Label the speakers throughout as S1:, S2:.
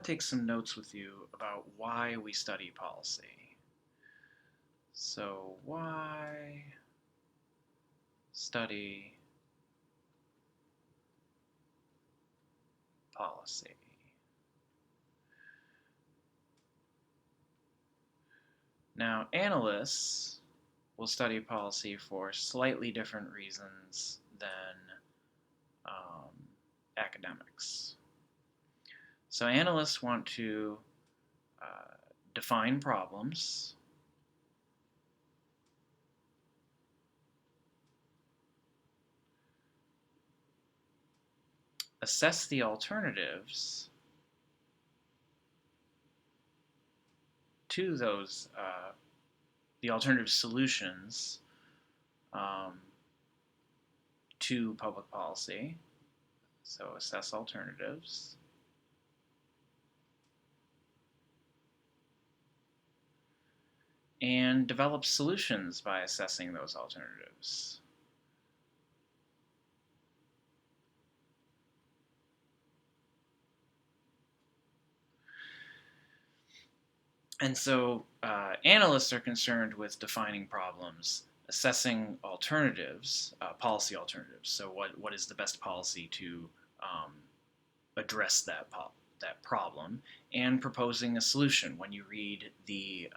S1: Take some notes with you about why we study policy. So, why study policy? Now, analysts will study policy for slightly different reasons than um, academics. So, analysts want to uh, define problems, assess the alternatives to the alternative solutions um, to public policy. So assess alternatives. And develop solutions by assessing those alternatives. And so analysts are concerned with defining problems, assessing alternatives, policy alternatives. So what is the best policy to address that problem, and proposing a solution. When you read the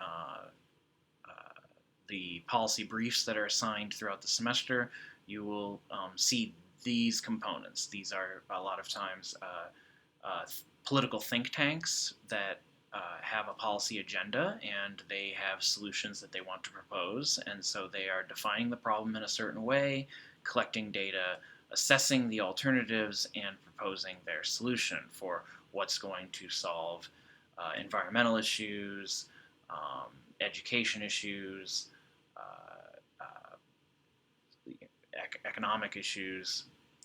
S1: policy briefs that are assigned throughout the semester, you will see these components. These are a lot of times political think tanks that have a policy agenda, and they have solutions that they want to propose, and so they are defining the problem in a certain way, collecting data, assessing the alternatives, and proposing their solution for what's going to solve environmental issues, education issues, economic issues,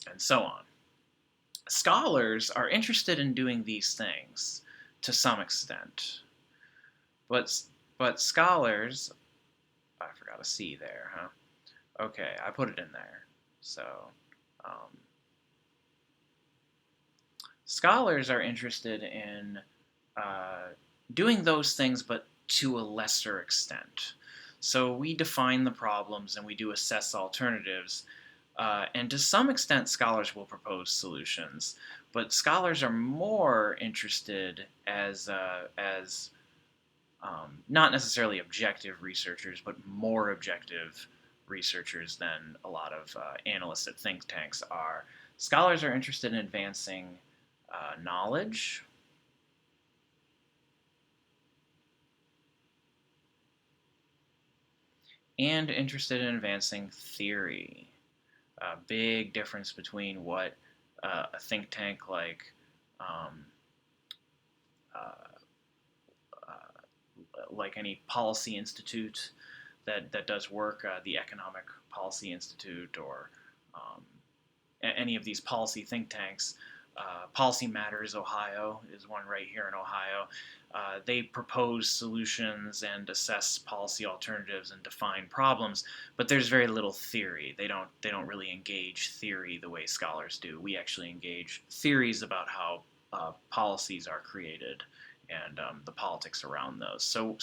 S1: and so on. Scholars are interested in doing these things to some extent, but scholars, I forgot a C there, huh? Okay, I put it in there. So um, scholars are interested in uh, doing those things, but to a lesser extent. So we define the problems and we do assess alternatives. And to some extent, scholars will propose solutions, but scholars are more interested as not necessarily objective researchers, but more objective researchers than a lot of analysts at think tanks are. Scholars are interested in advancing knowledge, and interested in advancing theory. A big difference between what a think tank um, uh, like any policy institute that does work, the Economic Policy Institute, or um, any of these policy think tanks. Policy Matters Ohio is one right here in Ohio. They propose solutions and assess policy alternatives and define problems, but there's very little theory. They don't really engage theory the way scholars do. We actually engage theories about how policies are created and the politics around those. So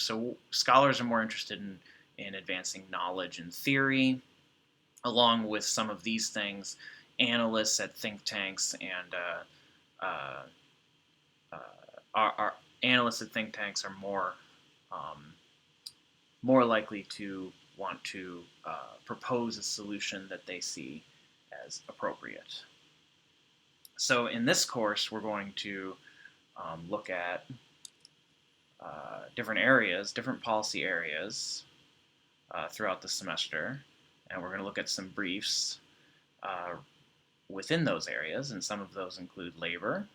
S1: scholars are more interested in advancing knowledge and theory, along with some of these things. Analysts at think tanks and uh, uh, are analysts at think tanks are um, more likely to want to propose a solution that they see as appropriate. So in this course, we're going to look at different areas, different policy areas throughout the semester, and we're going to look at some briefs uh, within those areas, and some of those include labor.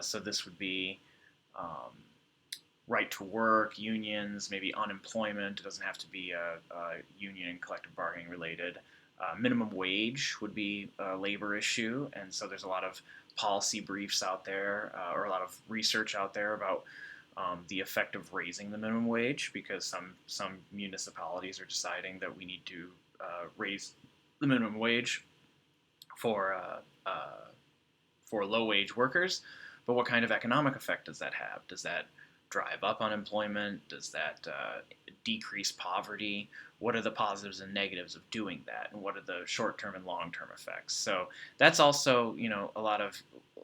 S1: So this would be right to work, unions, maybe unemployment. It doesn't have to be a union and collective bargaining related. Minimum wage would be a labor issue, and so there's a lot of policy briefs out there, or a lot of research out there about the effect of raising the minimum wage, because some municipalities are deciding that we need to raise the minimum wage for for low-wage workers, but what kind of economic effect does that have? Does that drive up unemployment? Does that decrease poverty? What are the positives and negatives of doing that? And what are the short-term and long-term effects? So that's also, a lot of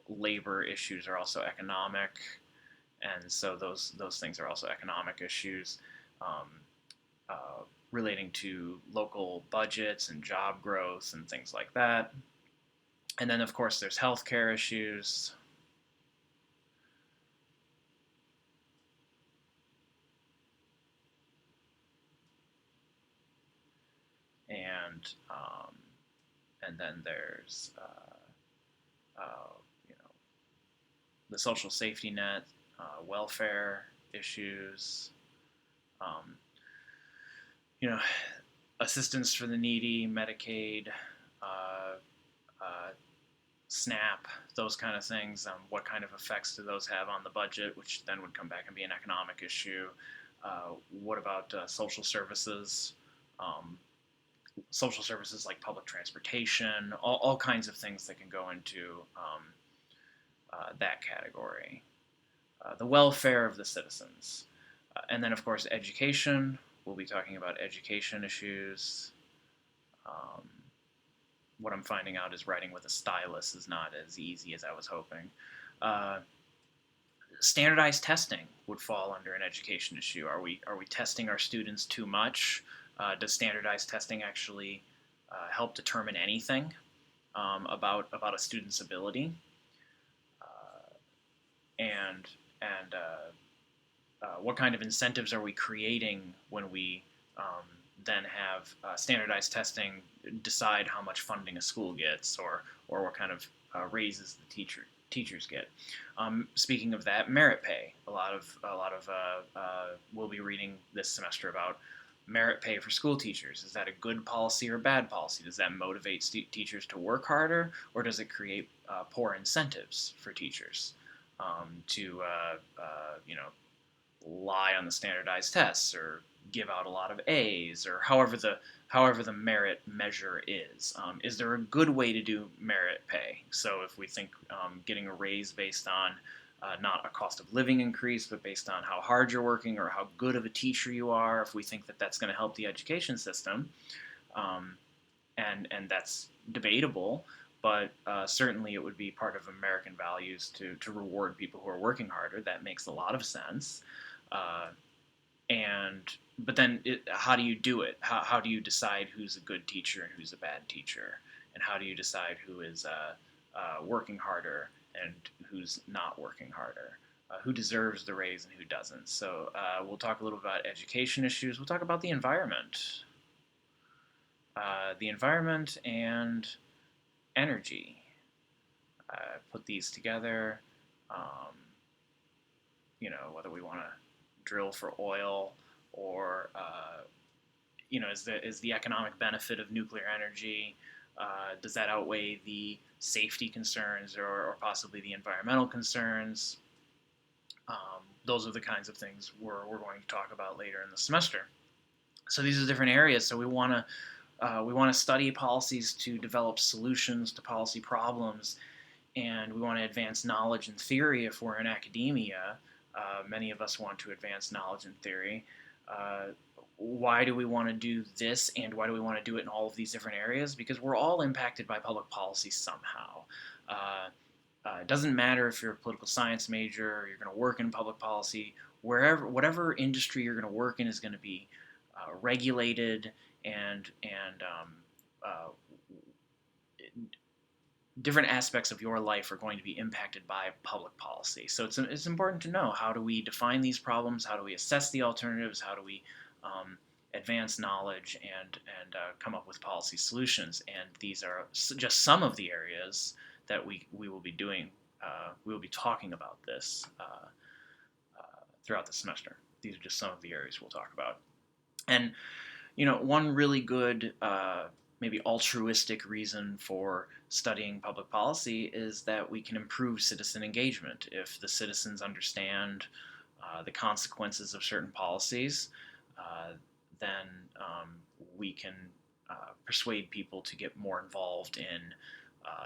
S1: labor issues are also economic, and so those things are also economic issues. Um, uh, Relating to local budgets and job growth and things like that. And then, of course, there's healthcare issues. And and then there's uh, you know the social safety net, welfare issues, um, you know, assistance for the needy, Medicaid, uh, uh, SNAP, those kind of things. What kind of effects do those have on the budget, which then would come back and be an economic issue? What about social services? Um, Social services like public transportation, all kinds of things that can go into that category. The welfare of the citizens. And then, of course, education. We'll be talking about education issues. Um, what I'm finding out is writing with a stylus is not as easy as I was hoping. Uh, Standardized testing would fall under an education issue. Are we testing our students too much? Does standardized testing actually help determine anything about a student's ability? Uh, and what kind of incentives are we creating when we then have standardized testing decide how much funding a school gets, or what kind of raises the teachers get? Speaking of that, merit pay. A lot of we'll be reading this semester about merit pay for school teachers. Is that a good policy or a bad policy? Does that motivate teachers to work harder, or does it create poor incentives for teachers to lie on the standardized tests, or give out a lot of A's, or however the merit measure is? Is there a good way to do merit pay? So if we think getting a raise based on not a cost of living increase, but based on how hard you're working or how good of a teacher you are, if we think that that's going to help the education system, um, and that's debatable, but certainly it would be part of American values to reward people who are working harder. That makes a lot of sense. Uh, and but then how do you do it? How do you decide who's a good teacher and who's a bad teacher? And how do you decide who is working harder and who's not working harder? Who deserves the raise and who doesn't? So we'll talk a little about education issues. We'll talk about the environment and energy. Put these together. Um, Whether we want to drill for oil, or is the economic benefit of nuclear energy, does that outweigh the safety concerns, or possibly the environmental concerns? Those are the kinds of things we're going to talk about later in the semester. So these are different areas. So we want to study policies to develop solutions to policy problems, and we want to advance knowledge and theory if we're in academia. Many of us want to advance knowledge and theory. Why do we want to do this, and why do we want to do it in all of these different areas? Because we're all impacted by public policy somehow. It doesn't matter if you're a political science major or you're going to work in public policy. Whatever industry you're going to work in is going to be regulated, and uh, different aspects of your life are going to be impacted by public policy. So it's important to know, how do we define these problems? How do we assess the alternatives? How do we advance knowledge and come up with policy solutions? And these are just some of the areas that we will be doing. We will be talking about this throughout the semester. These are just some of the areas we'll talk about. And one really good maybe altruistic reason for studying public policy is that we can improve citizen engagement. If the citizens understand the consequences of certain policies, then we can persuade people to get more involved in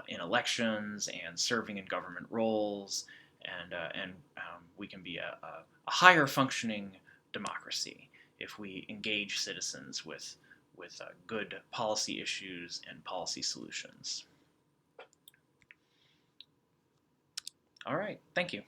S1: in elections and serving in government roles, and we can be a higher functioning democracy if we engage citizens with good policy issues and policy solutions. All right, thank you.